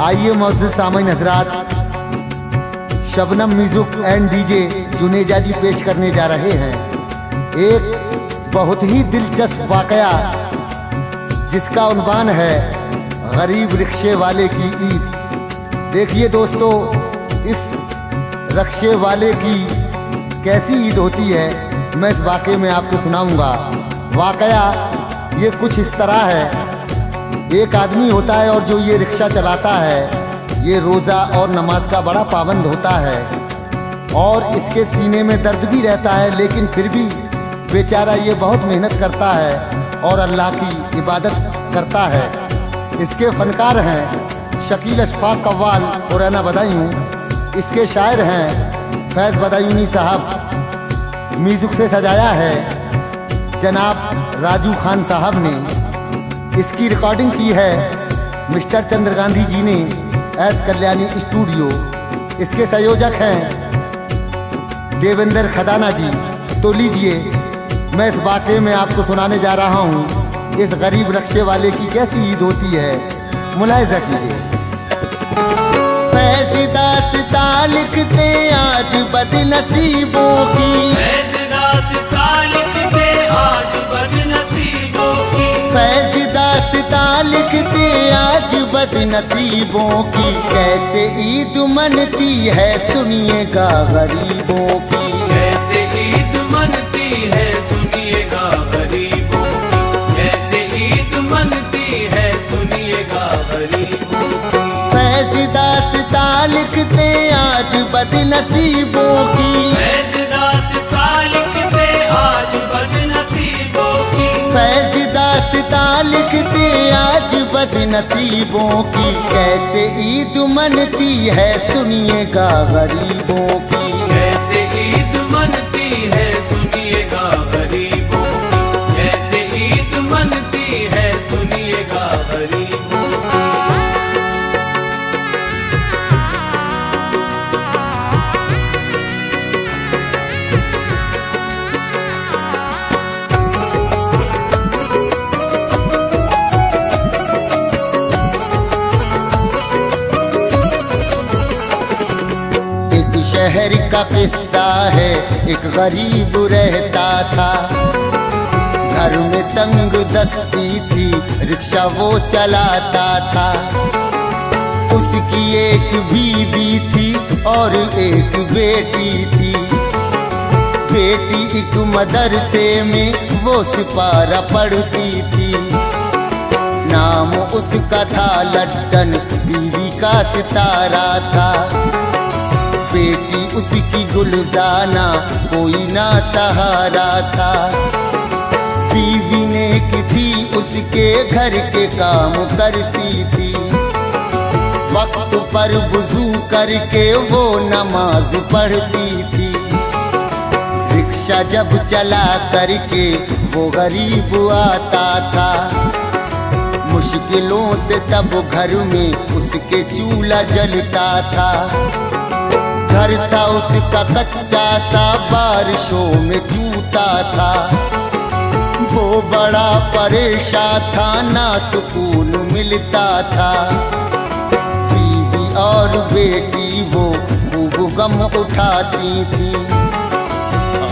आइए मौजूद सामईन हजरात, Shabnam music and DJ Juneja ji पेश करने जा रहे हैं एक बहुत ही दिलचस्प वाकया, जिसका उन्वान है गरीब रिक्शे वाले की ईद। देखिए दोस्तों, इस रिक्शे वाले की कैसी ईद होती है, मैं इस वाकये में आपको सुनाऊंगा। वाकया ये कुछ इस तरह है। एक आदमी होता है और जो ये रिक्शा चलाता है, ये रोज़ा और नमाज का बड़ा पाबंद होता है और इसके सीने में दर्द भी रहता है, लेकिन फिर भी बेचारा ये बहुत मेहनत करता है और अल्लाह की इबादत करता है। इसके फनकार हैं शकील अशफाक कव्वाल और रैना बदायूं। इसके शायर हैं फैज़ बदायूनी साहब। म्यूजिक से सजाया है जनाब राजू खान साहब ने। इसकी रिकॉर्डिंग की है मिस्टर चंद्र गांधी जी ने एस कल्याणी स्टूडियो। इसके संयोजक हैं देवेंद्र खदाना जी। तो लीजिए, मैं इस वाकये में आपको सुनाने जा रहा हूँ इस गरीब रिक्शे वाले की कैसी ईद होती है। मुलाहिजा कीजिए। फैज़दास्ता लिखते आज बदनसीबों की, फैज़दास्ता लिखते आज बदनसीबों की, फैज़दास्ता लिखते आज बदनसीबों की। कैसे ईद मनती है सुनिएगा गरीबों की, कैसे ईद मनती है सुनिएगा गरीबों की, कैसे ईद मनती है सुनिएगा गरीबों की। फैज़दास्ता लिखते आज बदनसीबों की, फैज़दास्ता लिखते आज बदनसीबों की, फैज़दास्ता लिखते आज बदनसीबों की। कैसे ईद मनती है सुनिएगा गरीबों की, कैसे ईद मनती है सुनिएगा गरीबों की, कैसे ईद मनती है सुनिएगा गरीबों की। शहर का किस्सा है, एक गरीब रहता था। घर में तंग दस्ती थी, रिक्शा वो चलाता था। उसकी एक बीवी थी और एक बेटी थी। बेटी एक मदरसे में वो सिपारा पढ़ती थी। नाम उसका था लट्टन, बीवी का सितारा था। बेटी उसकी गुलजाना, कोई ना सहारा था। बीवी नेक थी, उसके घर के काम करती थी। वक्त पर वुज़ू करके वो नमाज पढ़ती थी। रिक्शा जब चला करके वो गरीब आता था। मुश्किलों से तब घर में उसके चूल्हा जलता था। घर था उसका कच्चा सा, बारिशों में जूता था। वो बड़ा परेशान था, ना सुकून मिलता था। बीवी और बेटी वो खूब गम उठाती थी।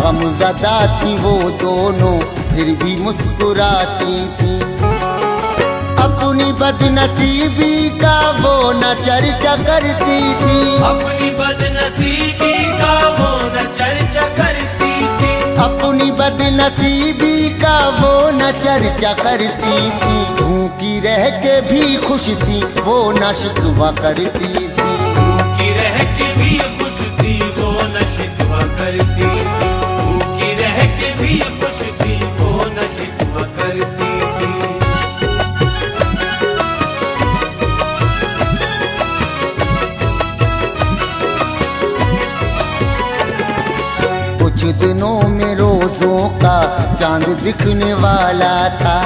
गमज़दा थी वो दोनों, फिर भी मुस्कुराती थी। अपनी बदनसीबी का वो न चर्चा करती थी। अपनी बदनसीबी का वो न चर्चा करती थी। अपनी बदनसीबी का वो न चर्चा करती थी। भूखी रह के भी खुश थी, वो न शिकवा करती थी। भूखी रह के भी खुश थी, वो न शिकवा करती थी। भूखी रह के भी खुश थी, वो न शिकवा करती थी। कुछ दिनों में रोजों का चांद दिखने वाला था।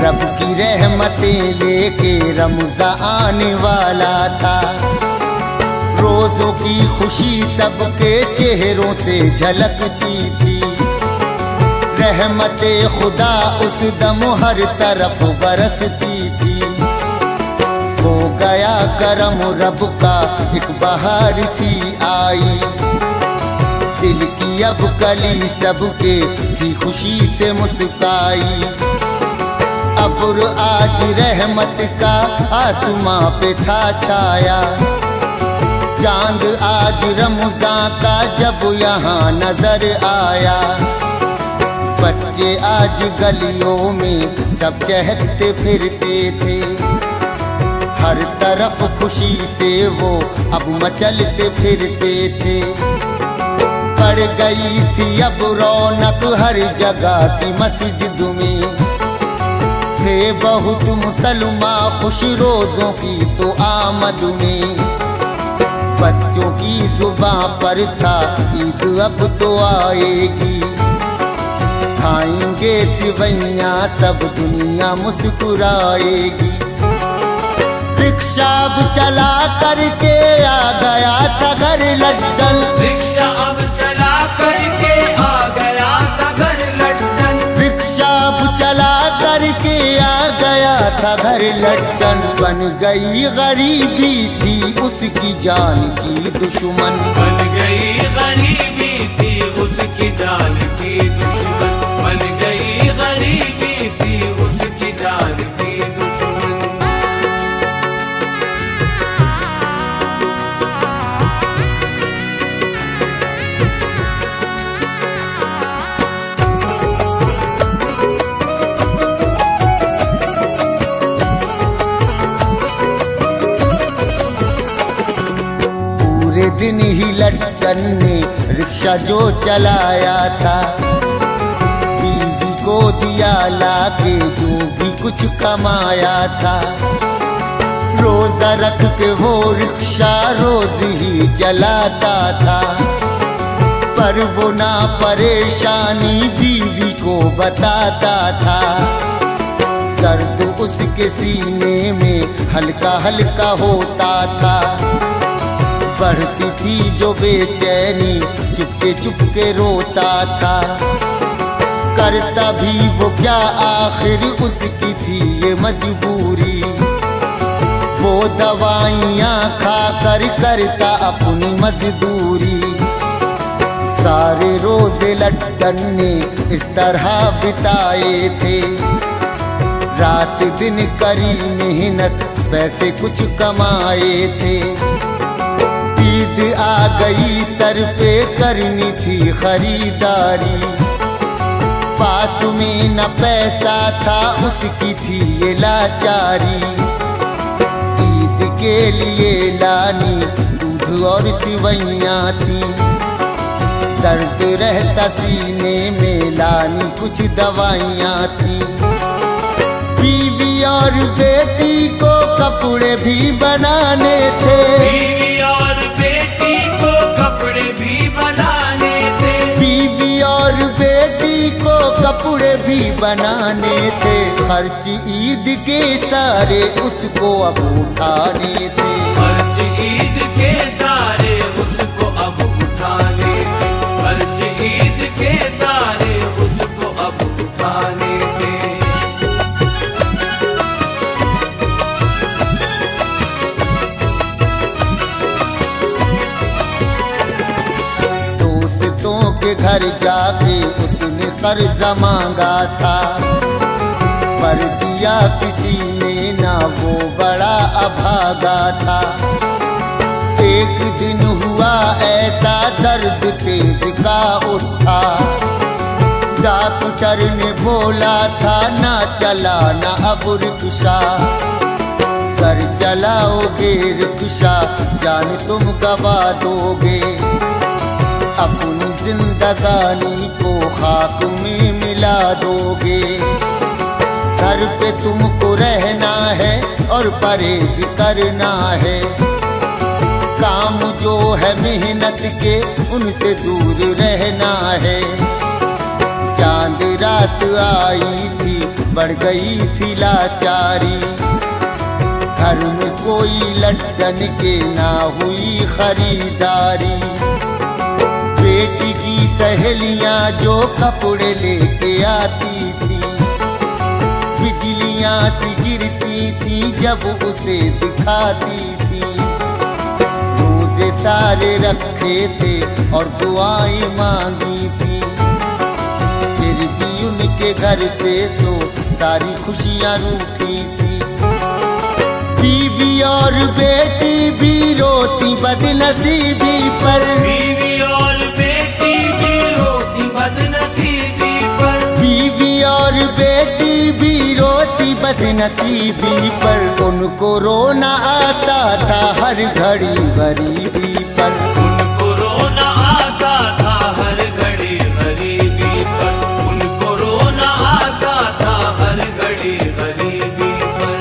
रब की रहमतें लेके रमज़ान आने वाला था। रोजों की खुशी सबके चेहरों से झलकती थी। रहमते खुदा उस दम हर तरफ बरसती थी। वो गया करम रब का, एक बहार सी आई। दिल की अब कली सबके थी खुशी से मुस्काई। अब्र आज रहमत का आसमां पे था छाया। चांद आज रमज़ां का जब यहाँ नजर आया। बच्चे आज गलियों में सब चहकते फिरते थे। हर तरफ खुशी से वो अब मचलते फिरते थे। बढ़ गई थी अब रौनक हर जगह की मस्जिद में। थे बहुत मुसलमान खुश रोज़ों की तो आमद में। बच्चों की जुबां पर था ईद अब तो आएगी। खाएंगे सिवैयाँ सब दुनिया मुस्कुराएगी। रिक्शा अब चला करके आ गया था घर लड्डन। रिक्शा अब चला करके आ गया था घर लड्डन। रिक्शा अब चला करके आ गया था घर लड्डन। बन गई गरीबी थी उसकी जान की दुश्मन। बन गई गरीबी थी उसकी जान की दुश्मन। बन गई गरीबी थी उसकी जान की दुश्मन। पूरे दिन ही लड्डन ने रिक्शा जो चलाया था। बीवी को दिया लाके जो भी कुछ कमाया था। रोजा रख के वो रिक्शा रोज ही चलाता था। पर वो ना परेशानी बीवी को बताता था। दर्द उसके सीने में हल्का हल्का होता था। बढ़ती थी जो बेचैनी चुपके चुपके रोता था। करता भी वो क्या आखिर उसकी थी ये मजबूरी। वो दवाइयाँ खा कर करता अपनी मजदूरी। सारे रोजे लड्डन ने इस तरह बिताए थे। रात दिन करी मेहनत पैसे कुछ कमाए थे। ईद आ गई सर पे करनी थी खरीदारी। पास में न पैसा था उसकी थी ये लाचारी। ईद के लिए लानी दूध और सिवैयाँ थी। दर्द रहता सीने में लानी कुछ दवाइयाँ थी। बीवी और बेटी को कपड़े भी बनाने थे। बीवी और बेटी को कपड़े भी बनाने थे। बीवी और बेटी को कपड़े भी बनाने थे। खर्च ईद के सारे उसको अब उठाने थे। खर्च ईद के सारे उसको अब उठाने थे। खर्च ईद के सारे उसको अब उठाने थे। घर जाके उसने कर्जा मांगा था। पर दिया किसी ने ना वो बड़ा अभागा था। एक दिन हुआ ऐसा दर्द तेज का उठा। डॉक्टर ने बोला था ना चला ना अब रिक्शा। कर चलाओगे रिक्शा जान तुम गवा दोगे। अपनी जिंदगानी को खाक में मिला दोगे। घर पे तुमको रहना है और परहेज करना है। काम जो है मेहनत के उनसे दूर रहना है। चांद रात आई थी बढ़ गई थी लाचारी। घर में कोई लड्डन के ना हुई खरीदारी। बेटी की सहेलियां जो कपड़े लेके आती थी। बिजली पत्तियां सी गिरती थी जब उसे दिखाती थी। रोजे सारे रखे थे और दुआएं मांगी थी, फिर भी उनके घर से तो सारी खुशियां रूठी थी। बीवी और बेटी भी रोती बदनसीबी पर, बीवी और बेटी भी रोती बदनसीबी पर, बीवी और बेटी भी रोती बदनसीबी पर। उनको रोना आता था हर घड़ी गरीबी पर, उनको रोना आता था हर घड़ी गरीबी पर, उनको रोना आता था हर घड़ी गरीबी पर।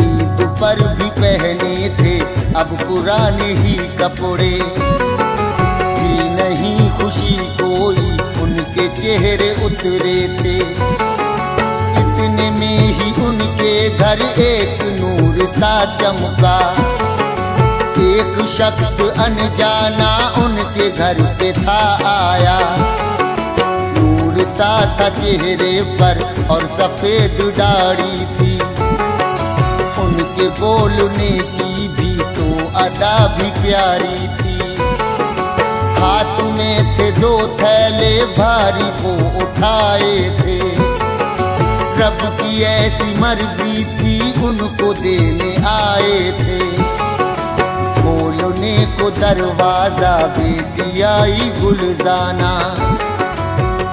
ईद पर भी पहने थे अब पुराने ही कपड़े, थी नहीं खुशी कोई उनके चेहरे उतरे थे। इतने में ही उनके घर एक नूर सा चमका, एक शख्स अनजाना उनके घर पे था आया। नूर सा था चेहरे पर और सफेद दाढ़ी थी, उनके बोलने की भी तो अदा भी प्यारी थी। हाथ में थे 2 थैले भारी वो उठाए थे, रब की ऐसी मर्जी थी उनको देने आए थे। बोलने को दरवाजा बेटी आई गुलजाना,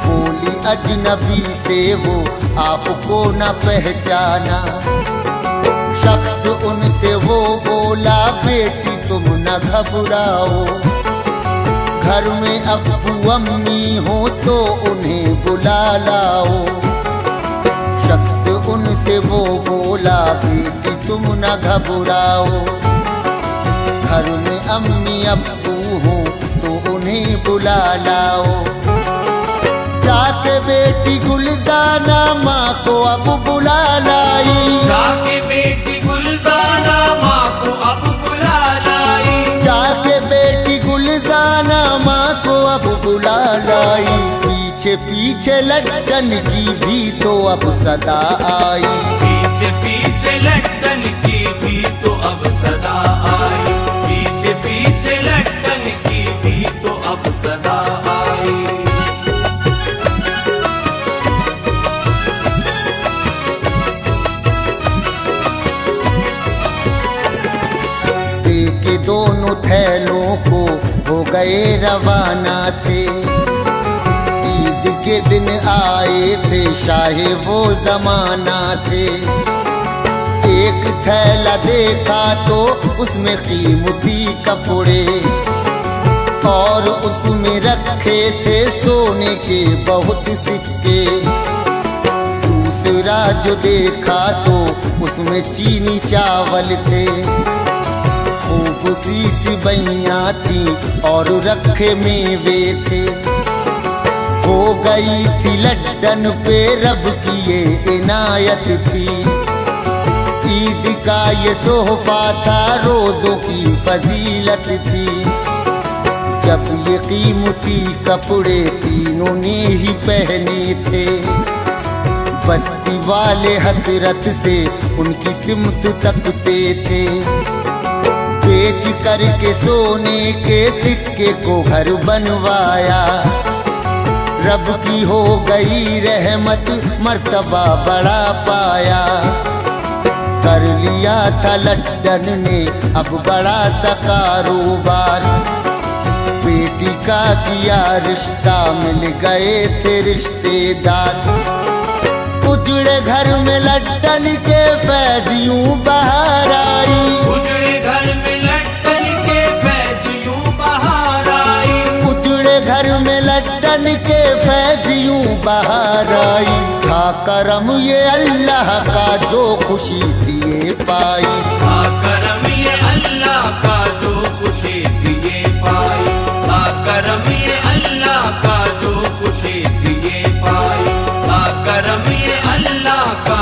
बोली अजनबी से वो आपको न पहचाना। शख्स उनसे वो बोला बेटी तुम न घबराओ, घर में अब्बू अम्मी हो तो उन्हें बुला लाओ। शख्स उनसे वो बोला बेटी तुम न घबराओ, घर में अम्मी अब्बू हो तो उन्हें बुला लाओ। जाके बेटी गुलजाना माँ को अब बुला लाई, जाके बेटी गुलजाना माँ को अब बुला लाई, जाके बेटी गुलजाना माँ को अब बुला लाई। पीछे पीछे लट्टन की भी तो अब सदा आई, पीछे पीछे लट्टन की भी तो अब सदा आई, पीछे पीछे लट्टन की भी तो अब सदा आई। के दोनों थैलों को हो गए रवाना थे। ईद के दिन आए थे शाहे वो जमाना थे। एक थैला देखा तो उसमें कीमती कपड़े, और उसमें रखे थे सोने के बहुत सिक्के। दूसरा जो देखा तो उसमें चीनी चावल थे, खूबसी सी बैया थी और रखे मेवे थे। हो गई थी लड्डन पे रब की ये इनायत थी। ईद का ये तोहफा था, रोजों की फजीलत थी। जब ये कीमती कपड़े तीनों ने ही पहने थे, बस्ती वाले हसरत से उनकी सिमत तकते थे। बेच करके सोने के सिक्के को घर बनवाया, रब की हो गई रहमत मर्तबा बड़ा पाया। कर लिया था लड्डन ने अब बड़ा सा कारोबार, बेटी का किया रिश्ता मिल गए थे रिश्तेदार। उजड़े घर में लड्डन के फैज़ यूं बाहर आई, उजड़े घर में लट्टन के फैज़ यूं बाहर आई, उजड़े घर में लड्डन के फैज़ यूं बाहर आई। था करम ये अल्लाह का जो खुशी थी ये पाई, था करम ये अल्लाह का जो खुशी थी ये पाई, था करम ये अल्लाह का जो खुशी थी ये पाई। अल्लाह का